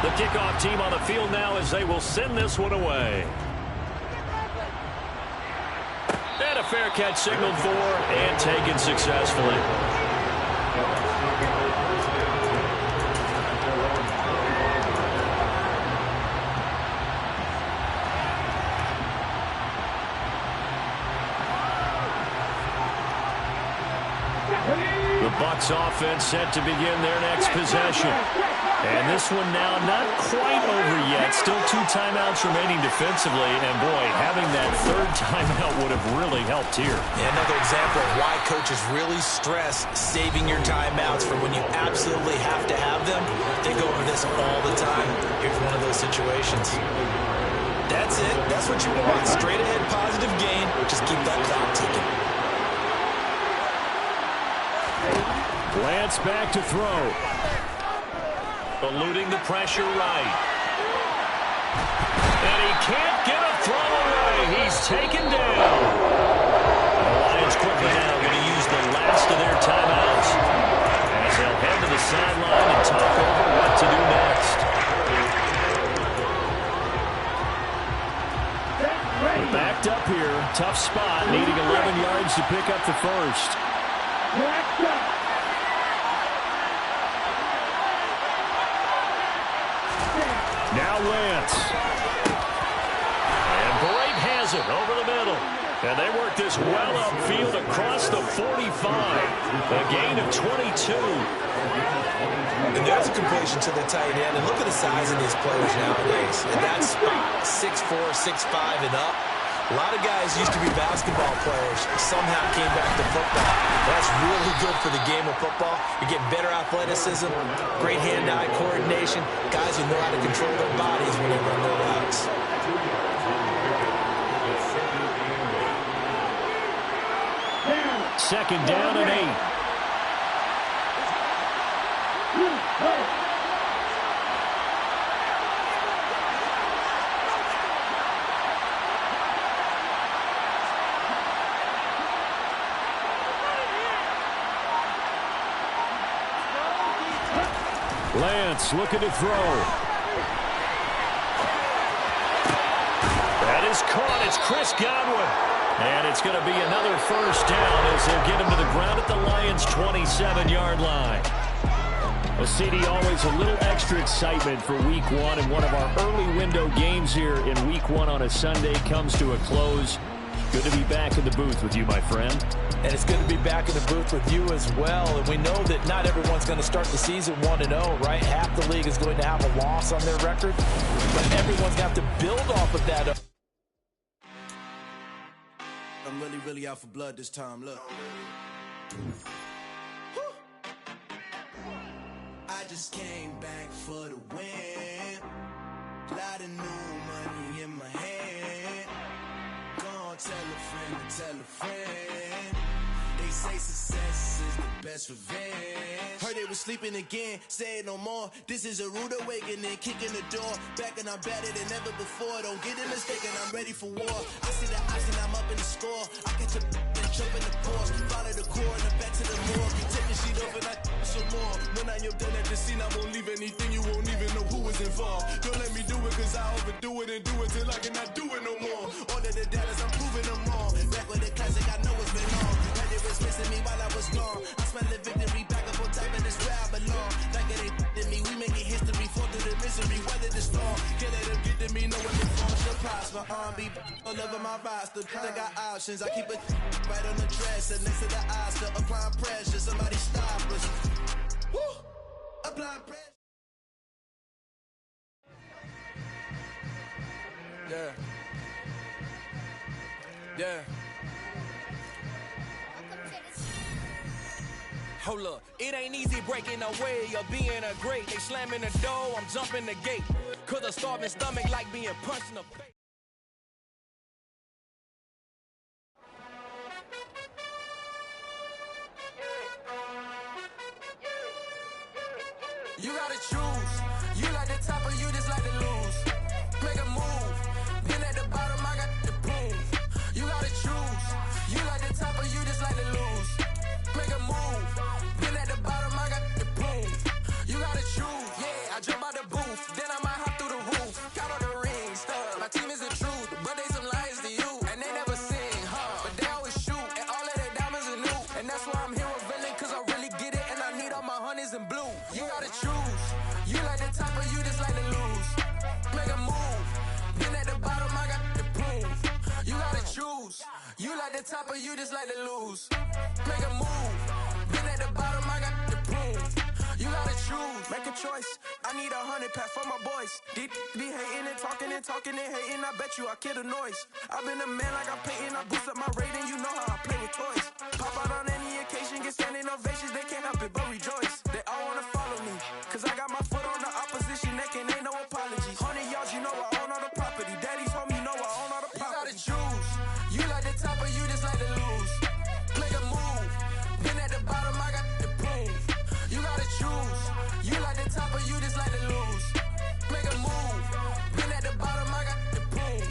[SPEAKER 6] The kickoff team on the field now as they will send this one away. And a fair catch signaled for and taken successfully. The Bucs offense set to begin their next possession. And this one now not quite over yet. Still 2 timeouts remaining defensively. And, boy, having that third timeout would have really helped here.
[SPEAKER 7] Yeah, another example of why coaches really stress saving your timeouts for when you absolutely have to have them. They go over this all the time. Here's one of those situations. That's it. That's what you want. Straight ahead positive gain. Just keep that clock ticking.
[SPEAKER 6] Lance back to throw. Eluding the pressure right. And he can't get a throw away. He's taken down. The Lions quickly now going to use the last of their timeouts as they'll head to the sideline and talk over what to do next. Backed up here. Tough spot. Needing 11 yards to pick up the first. Now Lance. And Brate has it over the middle. And they work this well upfield across the 45. A gain of 22.
[SPEAKER 7] And there's a completion to the tight end. And look at the size of these players nowadays. And that spot, 6'4", 6'5", and up. A lot of guys used to be basketball players, somehow came back to football. That's really good for the game of football. You get better athleticism, great hand-eye coordination, guys who know how to control their bodies when they run their routes.
[SPEAKER 6] Second down and 8. Lance looking to throw. That is caught. It's Chris Godwin. And it's going to be another first down as they'll get him to the ground at the Lions' 27-yard line. Well, CD, always a little extra excitement for Week 1, and one of our early window games here in Week 1 on a Sunday comes to a close. Good to be back in the booth with you, my friend.
[SPEAKER 7] And it's good to be back in the booth with you as well. And we know that not everyone's going to start the season 1-0, right? Half the league is going to have a loss on their record. But everyone's got to build off of that.
[SPEAKER 1] I'm really out for blood this time. Look. I just came back for the win. Lot of new money in my hand. Gonna tell a friend to tell a friend. They say success is the best revenge. Heard they was sleeping again, say it no more. This is a rude awakening, kicking the door. Back and I'm better than ever before. Don't get it mistaken, I'm ready for war. I see the option, I'm up in the score. I catch a and jump in the pause. Follow the core and the back to the morgue. Take the sheet off and I some more. When I am done at the scene, I won't leave anything. You won't even know who is involved. Don't let me do it, cause I overdo it and do it till I cannot do it no more. All of the data, I'm proving them wrong. Back with the classic, I know it's been long. Had it was missing me while I was gone. I smell the victory back up on top, and it's where I belong. Like it ain't to me, we making history. Fall through the misery, weather the storm. Can't let them get to me, know what the form should prosper. Be all over my roster. I got options, I keep it right on the dresser. Next to the Oscar, applying pressure. Somebody stop us. Woo! Applying pressure. Yeah. Yeah.
[SPEAKER 12] Hold up, it ain't easy breaking away or being a great. They slamming the door, I'm jumping the gate. Cause a starving stomach like being punched in the face. You gotta choose. You like the top or you just like to lose. Make a move. Then at the bottom I got the boom. You gotta choose. You like the top or you just like to lose. Make a move. Then at the bottom I got the boom. You gotta choose. Yeah, I jump out the booth. Then I might hop through the roof. Count all the rings, stuff. My team is the truth, but they some liars to you. And they never sing, huh? But they always shoot. And all of their diamonds are new. And that's why I'm here revealing, cause I really get it. And I need all my honeys in blue. You gotta choose. You like the top or you just like to lose. Make a move. Then at the bottom I got the boom. You gotta choose. You like the top or you just like to lose. Make a move. Then at the bottom I need 100 pack for my boys. Deep be hating and talking and hating. I bet you I kill the noise. I've been a man like I'm Peyton. I boost up my rating. You know how I play with toys. Pop out on any occasion, get standing ovations. They can't help it but rejoice. They all wanna follow me, cause I got my foot on the opposition neck and ain't no apologies. 100 yards, you know I own all the property. Daddy's home, you know I own all the property. You gotta choose. You like the top or you just like to lose. Make a move. Been at the bottom, I got the prove. You gotta choose. You like the top or you just like to lose. Make a move. Been at the bottom, I got the prove.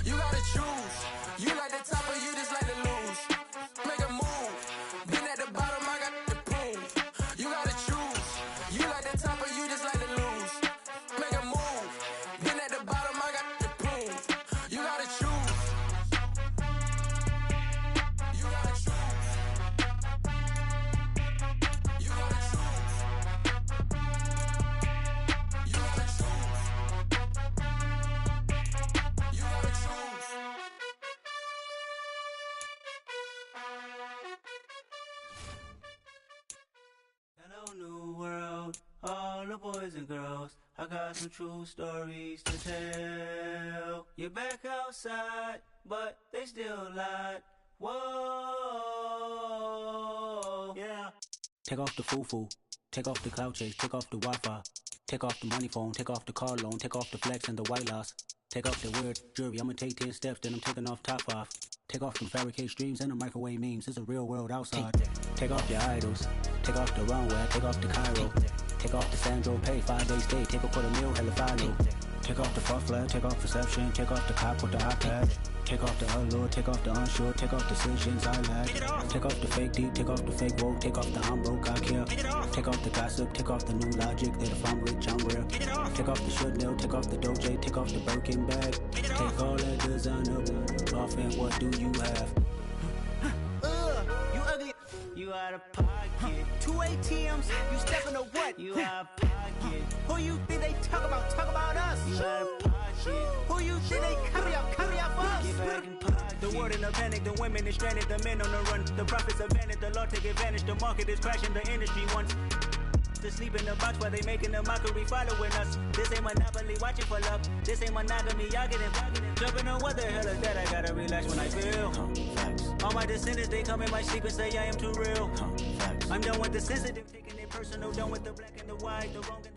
[SPEAKER 12] You gotta choose. You like the top or you just like to lose. Make a move. Been at the bottom, I got the prove. You gotta choose. You like the top or you just like to lose. Make a move. Been at the bottom, I got the prove. You gotta choose. You gotta choose. You gotta choose. You gotta choose. You gotta choose.
[SPEAKER 3] Hello, new world, all the boys and girls. I got some true stories to tell. You're back outside, but they still lied. Whoa, yeah.
[SPEAKER 4] Take off the foo-foo, take off the cloud chase, take off the Wi-Fi, take off the money phone, take off the car loan, take off the flex and the white loss, take off the weird jewelry. I'ma take 10 steps, then I'm taking off top 5. Take off them fabricate streams and the microwave memes. It's a real world outside. Take off your idols, take off the runway, take off the Cairo, take off the Sandro pay, 5 days stay, take a $250,000, hella follow. Take off the fuck flag, take off perception, take off the cop with the iPad. Take off the allure, take off the unsure, take off decisions I lack. Take off the fake deep, take off the fake woke, take off the I'm broke, I care. Take off the gossip, take off the new logic, that if I'm rich, I'm rare. Take off the Chanel, take off the Doja, take off the Birkin bag. Take all that designer off and what do you have?
[SPEAKER 3] You ugly. You out of pocket. 2 ATMs, you stepping to what? You out of pocket. Who you think they talk about? Talk about us. You out of pocket. Who you think they carry out for us? Get back in pocket. The world in a panic, the women is stranded, the men on the run. The profits abandoned, the law take advantage. The market is crashing, the industry wants to sleep in the box while they making a mockery following us. This ain't monopoly, watching for love. This ain't monogamy, y'all getting jumping on what the hell is that? I gotta relax when I feel. All my descendants, they come in my sleep and say I am too real. I'm done with the sensitive, taking it personal, done with the black and the white, the wrong and